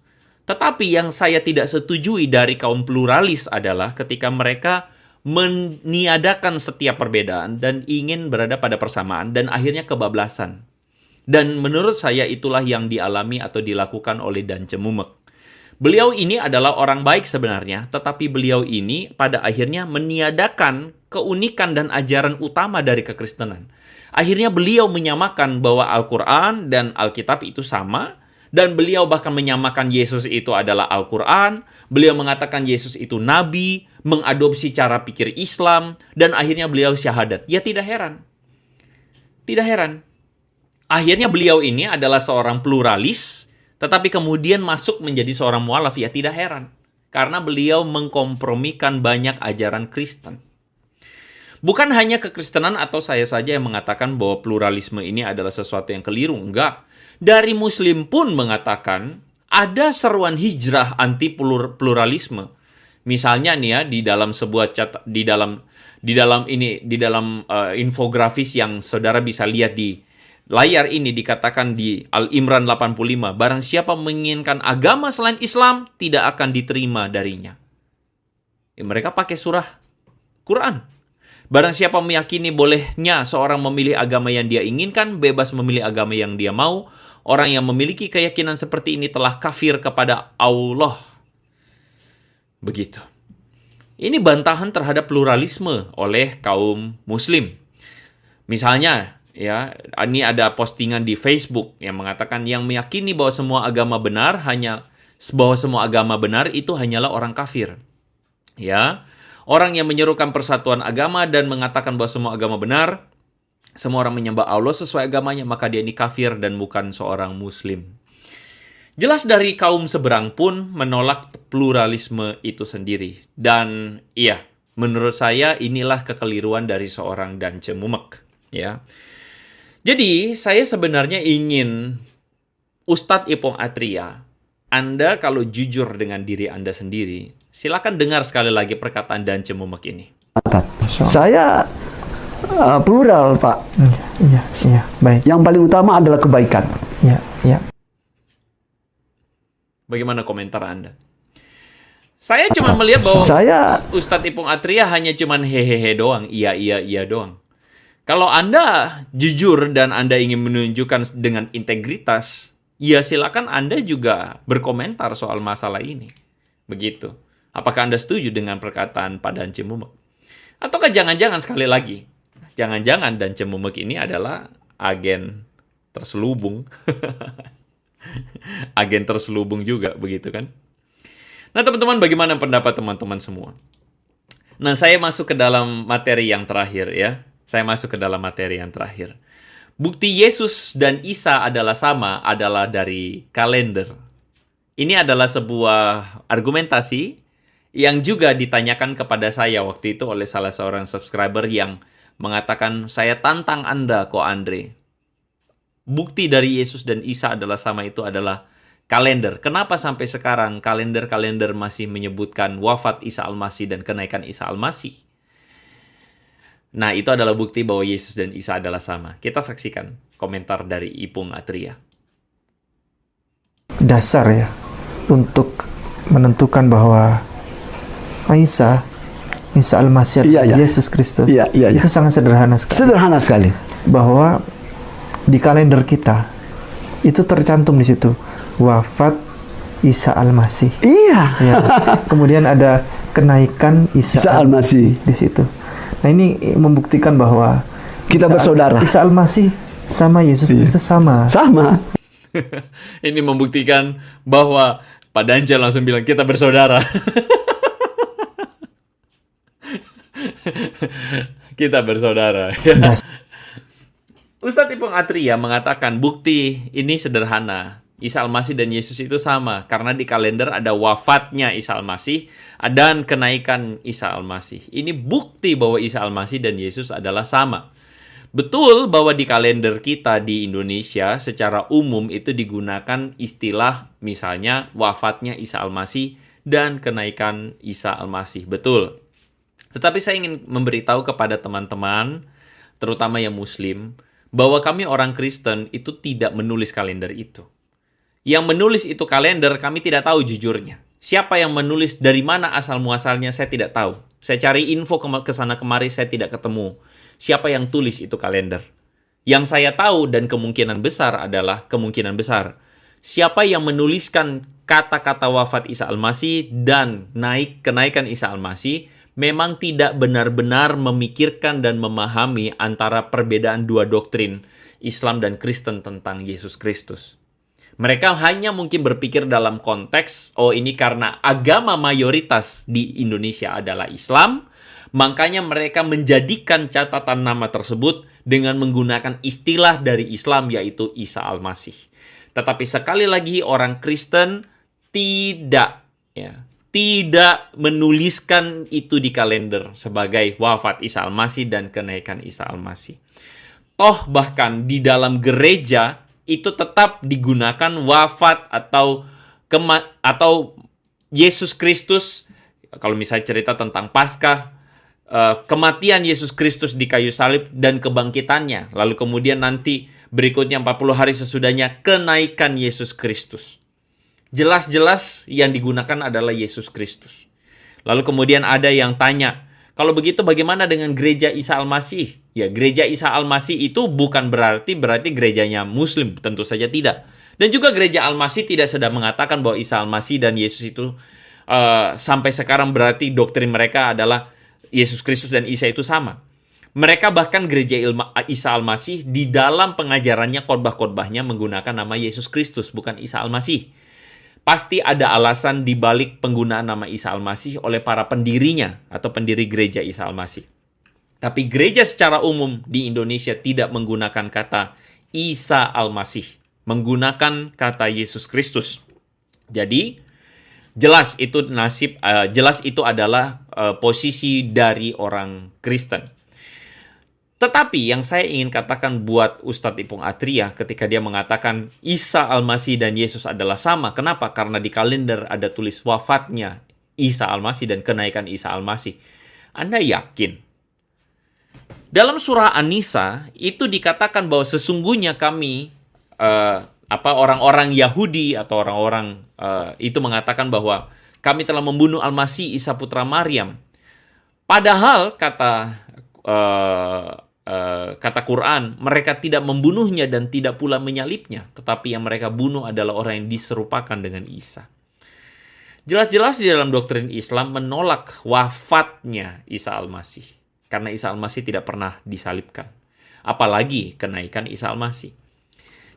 Tetapi yang saya tidak setujui dari kaum pluralis adalah ketika mereka meniadakan setiap perbedaan dan ingin berada pada persamaan dan akhirnya kebablasan. Dan menurut saya itulah yang dialami atau dilakukan oleh Dance Mumek. Beliau ini adalah orang baik sebenarnya, tetapi beliau ini pada akhirnya meniadakan keunikan dan ajaran utama dari kekristenan. Akhirnya beliau menyamakan bahwa Al-Quran dan Alkitab itu sama, dan beliau bahkan menyamakan Yesus itu adalah Al-Quran. Beliau mengatakan Yesus itu nabi, mengadopsi cara pikir Islam, dan akhirnya beliau syahadat. Ya tidak heran. Tidak heran. Akhirnya beliau ini adalah seorang pluralis, tetapi kemudian masuk menjadi seorang mualaf. Ya tidak heran. Karena beliau mengkompromikan banyak ajaran Kristen. Bukan hanya kekristenan atau saya saja yang mengatakan bahwa pluralisme ini adalah sesuatu yang keliru. Enggak. Dari Muslim pun mengatakan ada seruan hijrah anti pluralisme. Misalnya nih ya, di dalam sebuah infografis yang saudara bisa lihat di layar ini, dikatakan di Al-Imran 85, barang siapa menginginkan agama selain Islam tidak akan diterima darinya. Mereka pakai surah Quran. Barang siapa meyakini bolehnya seorang memilih agama yang dia inginkan, bebas memilih agama yang dia mau, orang yang memiliki keyakinan seperti ini telah kafir kepada Allah. Begitu. Ini bantahan terhadap pluralisme oleh kaum Muslim. Misalnya, ya, ini ada postingan di Facebook yang mengatakan yang meyakini bahwa semua agama benar itu hanyalah orang kafir. Ya. Orang yang menyerukan persatuan agama dan mengatakan bahwa semua agama benar, semua orang menyembah Allah sesuai agamanya, maka dia ini kafir dan bukan seorang muslim. Jelas dari kaum seberang pun menolak pluralisme itu sendiri. Dan iya, menurut saya inilah kekeliruan dari seorang Dance Mumek. Ya. Jadi, saya sebenarnya ingin Ustadz Ipong Atria, Anda kalau jujur dengan diri Anda sendiri, silakan dengar sekali lagi perkataan Dance Mumek ini. Saya plural, Pak. Iya, baik. Yang paling utama adalah kebaikan. Iya. Bagaimana komentar Anda? Saya cuma melihat bahwa Ustadz Ipong Atria hanya cuma hehehe doang, iya doang. Kalau Anda jujur dan Anda ingin menunjukkan dengan integritas, ya silakan Anda juga berkomentar soal masalah ini. Begitu. Apakah Anda setuju dengan perkataan Pak Dance Mumek? Ataukah jangan-jangan sekali lagi, jangan-jangan Dance Mumek ini adalah agen terselubung. Agen terselubung juga, begitu kan? Nah, teman-teman, bagaimana pendapat teman-teman semua? Nah, saya masuk ke dalam materi yang terakhir ya. Saya masuk ke dalam materi yang terakhir. Bukti Yesus dan Isa adalah sama adalah dari kalender. Ini adalah sebuah argumentasi yang juga ditanyakan kepada saya waktu itu oleh salah seorang subscriber yang mengatakan, saya tantang Anda kok Andre. Bukti dari Yesus dan Isa adalah sama itu adalah kalender. Kenapa sampai sekarang kalender-kalender masih menyebutkan wafat Isa Al-Masih dan kenaikan Isa Al-Masih? Nah, itu adalah bukti bahwa Yesus dan Isa adalah sama. Kita saksikan komentar dari Ipong Atria. Dasar ya, untuk menentukan bahwa Isa Al-Masih adalah Yesus Kristus. Itu sangat sederhana sekali. Sederhana sekali. Bahwa di kalender kita itu tercantum di situ wafat Isa Al-Masih. Iya. Ya. Kemudian ada kenaikan Isa Al-Masih di situ. Nah, ini membuktikan bahwa kita bersaudara. Isa Al-Masih sama Yesus Kristus sama. Ini membuktikan bahwa Pak Dance langsung bilang kita bersaudara. Kita bersaudara. Ustadz Ipong Atria mengatakan bukti ini sederhana. Isa Al-Masih dan Yesus itu sama. Karena di kalender ada wafatnya Isa Al-Masih dan kenaikan Isa Al-Masih. Ini bukti bahwa Isa Al-Masih dan Yesus adalah sama. Betul bahwa di kalender kita di Indonesia secara umum itu digunakan istilah misalnya wafatnya Isa Al-Masih dan kenaikan Isa Al-Masih. Betul. Tetapi saya ingin memberitahu kepada teman-teman, terutama yang Muslim, bahwa kami orang Kristen itu tidak menulis kalender itu. Yang menulis itu kalender, kami tidak tahu jujurnya. Siapa yang menulis, dari mana asal-muasalnya, saya tidak tahu. Saya cari info ke sana kemari, saya tidak ketemu. Siapa yang tulis itu kalender? Yang saya tahu dan kemungkinan besar adalah, siapa yang menuliskan kata-kata wafat Isa Al-Masih dan kenaikan Isa Al-Masih, memang tidak benar-benar memikirkan dan memahami antara perbedaan dua doktrin Islam dan Kristen tentang Yesus Kristus. Mereka hanya mungkin berpikir dalam konteks, oh ini karena agama mayoritas di Indonesia adalah Islam, makanya mereka menjadikan catatan nama tersebut dengan menggunakan istilah dari Islam yaitu Isa Al-Masih. Tetapi sekali lagi orang Kristen tidak menuliskan itu di kalender sebagai wafat Isa Al-Masih dan kenaikan Isa Al-Masih. Toh bahkan di dalam gereja itu tetap digunakan wafat atau Yesus Kristus. Kalau misalnya cerita tentang Paskah, kematian Yesus Kristus di kayu salib dan kebangkitannya. Lalu kemudian nanti berikutnya 40 hari sesudahnya kenaikan Yesus Kristus. Jelas-jelas yang digunakan adalah Yesus Kristus. Lalu kemudian ada yang tanya, kalau begitu bagaimana dengan gereja Isa Al-Masih? Ya, gereja Isa Al-Masih itu bukan berarti gerejanya Muslim, tentu saja tidak. Dan juga gereja Al-Masih tidak sedang mengatakan bahwa Isa Al-Masih dan Yesus itu sampai sekarang berarti doktrin mereka adalah Yesus Kristus dan Isa itu sama. Mereka bahkan gereja Isa Al-Masih di dalam pengajarannya, khotbah-khotbahnya menggunakan nama Yesus Kristus, bukan Isa Al-Masih. Pasti ada alasan di balik penggunaan nama Isa Al-Masih oleh para pendirinya atau pendiri gereja Isa Al-Masih. Tapi gereja secara umum di Indonesia tidak menggunakan kata Isa Al-Masih, menggunakan kata Yesus Kristus. Jadi jelas itu adalah posisi dari orang Kristen. Tetapi yang saya ingin katakan buat Ustadz Ipung Atria ketika dia mengatakan Isa Al-Masih dan Yesus adalah sama. Kenapa? Karena di kalender ada tulis wafatnya Isa Al-Masih dan kenaikan Isa Al-Masih. Anda yakin? Dalam surah An-Nisa itu dikatakan bahwa sesungguhnya kami orang-orang Yahudi atau orang-orang itu mengatakan bahwa kami telah membunuh Al-Masih Isa putra Maryam. Padahal kata Quran, mereka tidak membunuhnya dan tidak pula menyalibnya, tetapi yang mereka bunuh adalah orang yang diserupakan dengan Isa. Jelas-jelas di dalam doktrin Islam menolak wafatnya Isa Al-Masih, karena Isa Al-Masih tidak pernah disalibkan. Apalagi kenaikan Isa Al-Masih.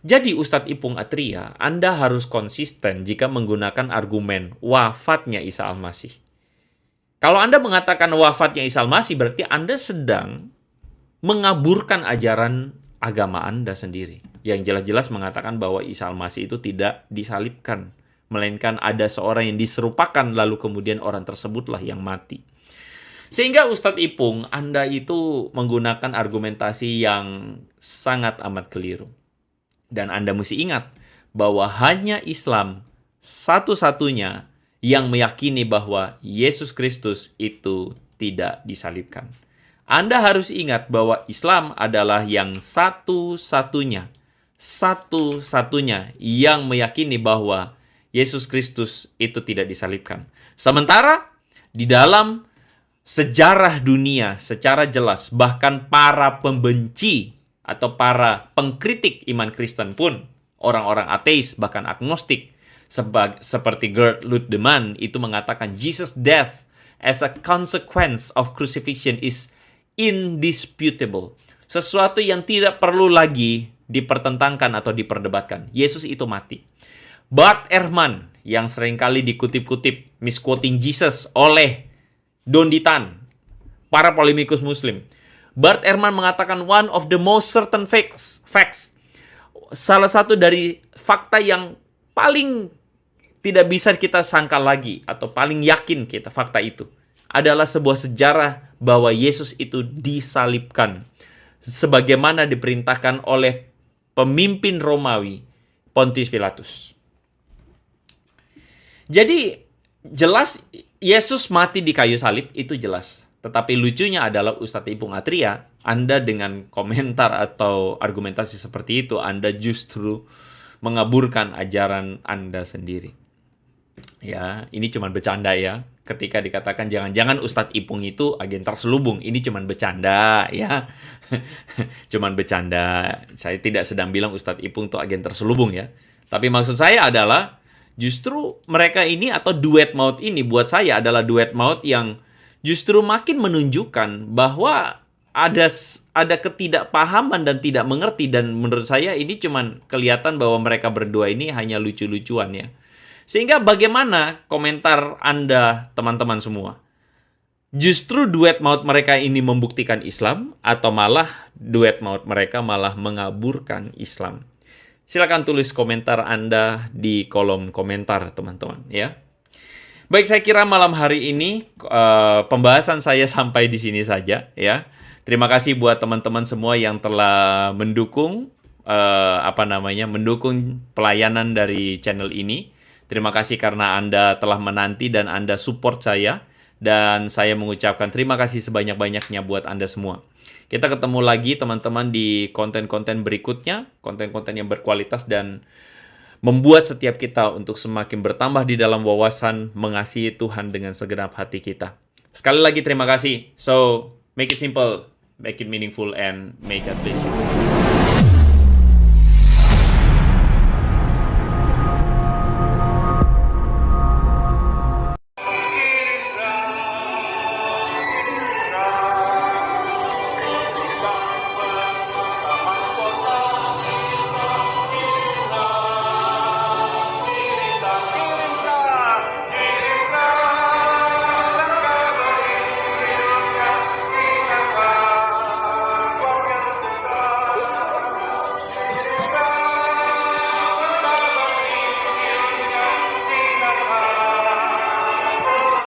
Jadi Ustadz Ipung Atria, Anda harus konsisten jika menggunakan argumen wafatnya Isa Al-Masih. Kalau Anda mengatakan wafatnya Isa Al-Masih, berarti Anda sedang mengaburkan ajaran agama Anda sendiri. Yang jelas-jelas mengatakan bahwa Isa Al-Masih itu tidak disalibkan, melainkan ada seorang yang diserupakan, lalu kemudian orang tersebutlah yang mati. Sehingga Ustadz Ipung, Anda itu menggunakan argumentasi yang sangat amat keliru. Dan Anda mesti ingat bahwa hanya Islam satu-satunya yang meyakini bahwa Yesus Kristus itu tidak disalibkan. Anda harus ingat bahwa Islam adalah yang satu-satunya yang meyakini bahwa Yesus Kristus itu tidak disalibkan. Sementara di dalam sejarah dunia secara jelas, bahkan para pembenci atau para pengkritik iman Kristen pun, orang-orang ateis bahkan agnostik, seperti Gerd Ludemann itu mengatakan Jesus' death as a consequence of crucifixion is indisputable. Sesuatu yang tidak perlu lagi dipertentangkan atau diperdebatkan. Yesus itu mati. Bart Ehrman yang seringkali dikutip-kutip misquoting Jesus oleh Don Ditan, para polemikus muslim. Bart Ehrman mengatakan one of the most certain facts. Salah satu dari fakta yang paling tidak bisa kita sangkal lagi atau paling yakin kita fakta itu adalah sebuah sejarah bahwa Yesus itu disalibkan sebagaimana diperintahkan oleh pemimpin Romawi Pontius Pilatus. Jadi jelas Yesus mati di kayu salib, itu jelas. Tetapi lucunya adalah Ustadz Ipung Atria, Anda dengan komentar atau argumentasi seperti itu, Anda justru mengaburkan ajaran Anda sendiri. Ya, ini cuma bercanda ya. Ketika dikatakan jangan-jangan Ustadz Ipung itu agen terselubung, ini cuma bercanda ya. Cuman bercanda. Saya tidak sedang bilang Ustadz Ipung itu agen terselubung ya. Tapi maksud saya adalah justru mereka ini atau duet maut ini buat saya adalah duet maut yang justru makin menunjukkan bahwa ada ketidakpahaman dan tidak mengerti, dan menurut saya ini cuman kelihatan bahwa mereka berdua ini hanya lucu-lucuan ya. Sehingga bagaimana komentar Anda teman-teman semua? Justru duet maut mereka ini membuktikan Islam atau malah duet maut mereka malah mengaburkan Islam? Silakan tulis komentar Anda di kolom komentar teman-teman ya. Baik, saya kira malam hari ini pembahasan saya sampai di sini saja ya. Terima kasih buat teman-teman semua yang telah mendukung mendukung pelayanan dari channel ini. Terima kasih karena Anda telah menanti dan Anda support saya, dan saya mengucapkan terima kasih sebanyak-banyaknya buat Anda semua. Kita ketemu lagi teman-teman di konten-konten berikutnya, konten-konten yang berkualitas dan membuat setiap kita untuk semakin bertambah di dalam wawasan mengasihi Tuhan dengan segenap hati kita. Sekali lagi terima kasih. So, make it simple, make it meaningful, and may God bless you.